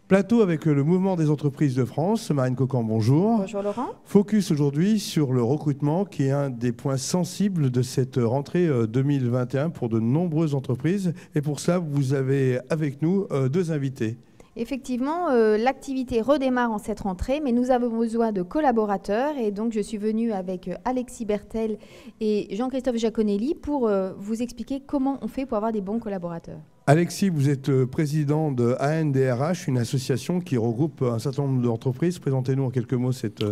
Plateau avec le mouvement des entreprises de France. Marine Cocan, bonjour. Bonjour Laurent. Focus aujourd'hui sur le recrutement qui est un des points sensibles de cette rentrée 2021 pour de nombreuses entreprises. Et pour ça, vous avez avec nous deux invités. Effectivement, l'activité redémarre en cette rentrée, mais nous avons besoin de collaborateurs. Et donc, je suis venue avec Alexis Bertel et Jean-Christophe Giaconelli pour vous expliquer comment on fait pour avoir des bons collaborateurs. Alexis, vous êtes président de ANDRH, une association qui regroupe un certain nombre d'entreprises. Présentez-nous en quelques mots cette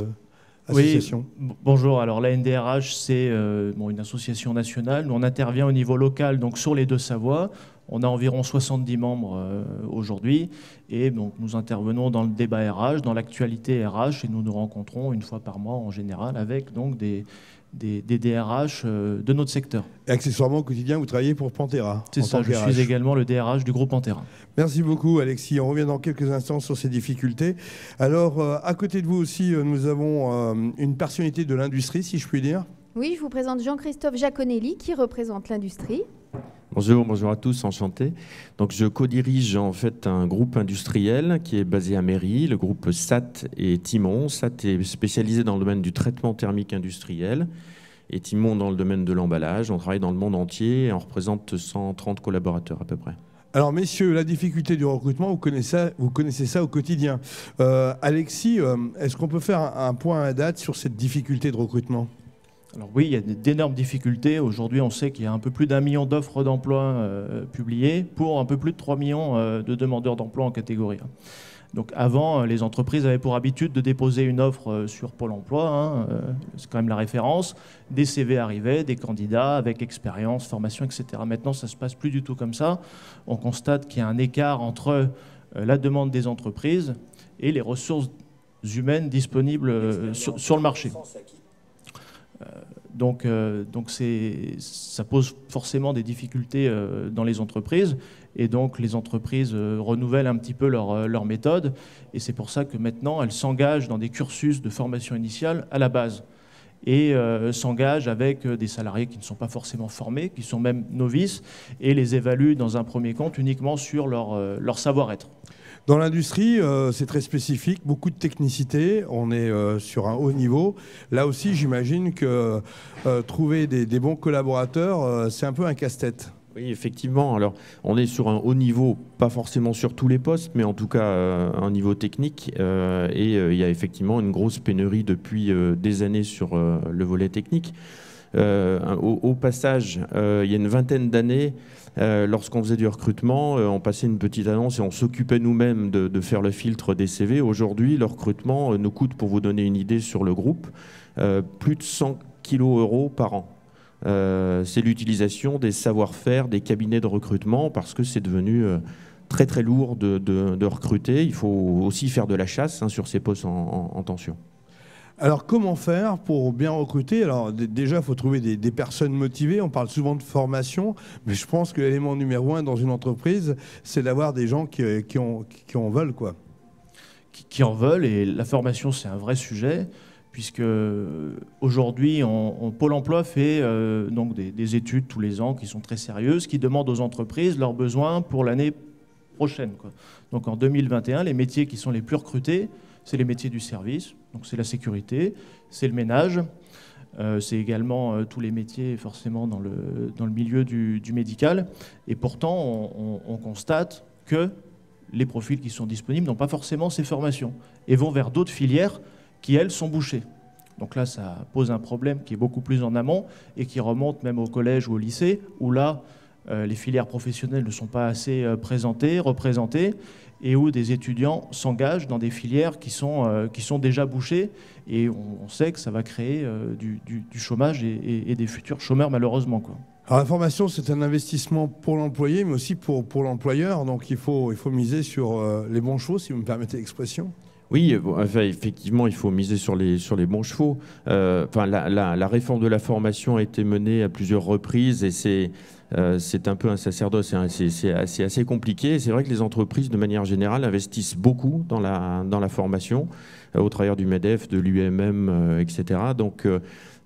association. Oui, bonjour. Alors l'ANDRH, c'est une association nationale. Nous, on intervient au niveau local, donc sur les Deux-Savoies. On a environ 70 membres aujourd'hui. Et donc, nous intervenons dans le débat RH, dans l'actualité RH. Et nous nous rencontrons une fois par mois en général avec donc, des DRH de notre secteur. Et accessoirement, au quotidien, vous travaillez pour Pantera. C'est ça, je suis également le DRH du groupe Pantera. Merci beaucoup, Alexis. On revient dans quelques instants sur ces difficultés. Alors, à côté de vous aussi, nous avons une personnalité de l'industrie, si je puis dire. Oui, je vous présente Jean-Christophe Giaconelli, qui représente l'industrie. Bonjour à tous, enchanté. Donc, je co-dirige en fait un groupe industriel qui est basé à Méry, le groupe SAT et Timon. SAT est spécialisé dans le domaine du traitement thermique industriel et Timon dans le domaine de l'emballage. On travaille dans le monde entier et on représente 130 collaborateurs à peu près. Alors messieurs, la difficulté du recrutement, vous connaissez ça au quotidien. Alexis, est-ce qu'on peut faire un point à date sur cette difficulté de recrutement ? Alors oui, il y a d'énormes difficultés. Aujourd'hui, on sait qu'il y a un peu plus d'1 million d'offres d'emploi publiées pour un peu plus de 3 millions de demandeurs d'emploi en catégorie 1. Donc avant, les entreprises avaient pour habitude de déposer une offre sur Pôle emploi, c'est quand même la référence, des CV arrivaient, des candidats avec expérience, formation, etc. Maintenant, ça ne se passe plus du tout comme ça. On constate qu'il y a un écart entre la demande des entreprises et les ressources humaines disponibles sur le marché. Donc ça pose forcément des difficultés dans les entreprises et donc les entreprises renouvellent un petit peu leur méthode et c'est pour ça que maintenant elles s'engagent dans des cursus de formation initiale à la base et s'engagent avec des salariés qui ne sont pas forcément formés, qui sont même novices et les évaluent dans un premier compte uniquement sur leur savoir-être. Dans l'industrie, c'est très spécifique, beaucoup de technicité, on est sur un haut niveau. Là aussi, j'imagine que trouver des bons collaborateurs, c'est un peu un casse-tête. Oui, effectivement. Alors, on est sur un haut niveau, pas forcément sur tous les postes, mais en tout cas un niveau technique. Et il y a effectivement une grosse pénurie depuis des années sur le volet technique. Au passage, il y a une vingtaine d'années, lorsqu'on faisait du recrutement, on passait une petite annonce et on s'occupait nous-mêmes de faire le filtre des CV. Aujourd'hui, le recrutement nous coûte, pour vous donner une idée sur le groupe, plus de 100 kg par an. C'est l'utilisation des savoir-faire des cabinets de recrutement parce que c'est devenu très très lourd de recruter. Il faut aussi faire de la chasse sur ces postes en tension. Alors, comment faire pour bien recruter? Alors, déjà, il faut trouver des personnes motivées. On parle souvent de formation, mais je pense que l'élément numéro 1 dans une entreprise, c'est d'avoir des gens qui en veulent, quoi. Qui en veulent, et la formation, c'est un vrai sujet, puisque aujourd'hui, Pôle emploi fait donc des études tous les ans qui sont très sérieuses, qui demandent aux entreprises leurs besoins pour l'année prochaine, quoi. Donc, en 2021, les métiers qui sont les plus recrutés, c'est les métiers du service, donc c'est la sécurité, c'est le ménage, c'est également tous les métiers forcément dans le milieu du médical. Et pourtant, on constate que les profils qui sont disponibles n'ont pas forcément ces formations et vont vers d'autres filières qui, elles, sont bouchées. Donc là, ça pose un problème qui est beaucoup plus en amont et qui remonte même au collège ou au lycée, où là, les filières professionnelles ne sont pas assez représentées, et où des étudiants s'engagent dans des filières qui sont déjà bouchées. Et on sait que ça va créer du chômage et des futurs chômeurs, malheureusement, quoi. Alors, la formation, c'est un investissement pour l'employé, mais aussi pour l'employeur. Donc, il faut miser sur les bons chevaux, si vous me permettez l'expression. Oui, enfin, effectivement, il faut miser sur les bons chevaux. La réforme de la formation a été menée à plusieurs reprises et c'est un peu un sacerdoce, c'est assez compliqué. C'est vrai que les entreprises, de manière générale, investissent beaucoup dans la formation, au travers du MEDEF, de l'UMM, etc. Donc,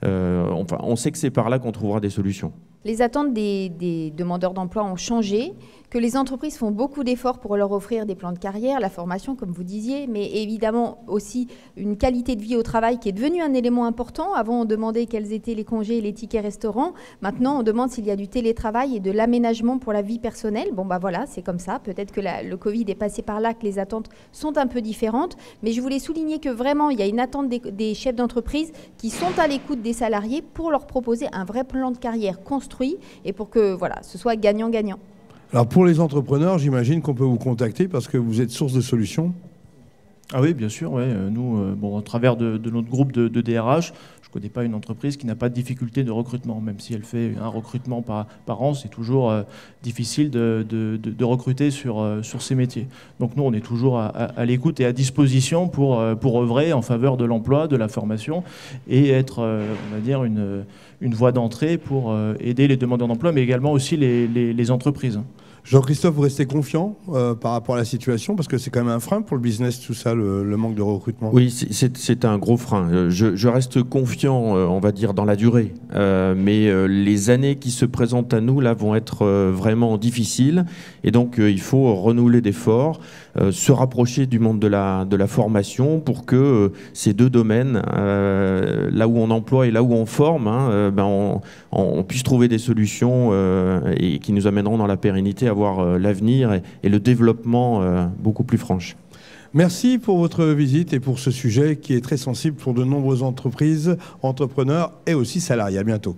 on sait que c'est par là qu'on trouvera des solutions. Les attentes des demandeurs d'emploi ont changé, que les entreprises font beaucoup d'efforts pour leur offrir des plans de carrière, la formation, comme vous disiez, mais évidemment aussi une qualité de vie au travail qui est devenue un élément important. Avant, on demandait quels étaient les congés et les tickets restaurants. Maintenant, on demande s'il y a du télétravail et de l'aménagement pour la vie personnelle. Bon, bah voilà, c'est comme ça. Peut-être que le Covid est passé par là, que les attentes sont un peu différentes. Mais je voulais souligner que vraiment, il y a une attente des chefs d'entreprise qui sont à l'écoute des salariés pour leur proposer un vrai plan de carrière construit et pour que voilà, ce soit gagnant-gagnant. Alors pour les entrepreneurs, j'imagine qu'on peut vous contacter parce que vous êtes source de solutions. Ah oui, bien sûr. Ouais. Nous, bon, à travers de notre groupe de DRH, je ne connais pas une entreprise qui n'a pas de difficulté de recrutement. Même si elle fait un recrutement par an, c'est toujours difficile de recruter sur ces métiers. Donc nous, on est toujours à l'écoute et à disposition pour œuvrer en faveur de l'emploi, de la formation et être, on va dire, une voie d'entrée pour aider les demandeurs d'emploi, mais également aussi les entreprises. Jean-Christophe, vous restez confiant par rapport à la situation parce que c'est quand même un frein pour le business, tout ça, le manque de recrutement. Oui, c'est un gros frein. Je reste confiant, on va dire, dans la durée. Mais les années qui se présentent à nous, là, vont être vraiment difficiles. Et donc, il faut renouveler d'efforts, se rapprocher du monde de la formation pour que ces deux domaines, là où on emploie et là où on forme, on puisse trouver des solutions et qui nous amèneront dans la pérennité à voir l'avenir et le développement beaucoup plus franche. Merci pour votre visite et pour ce sujet qui est très sensible pour de nombreuses entreprises, entrepreneurs et aussi salariés. À bientôt.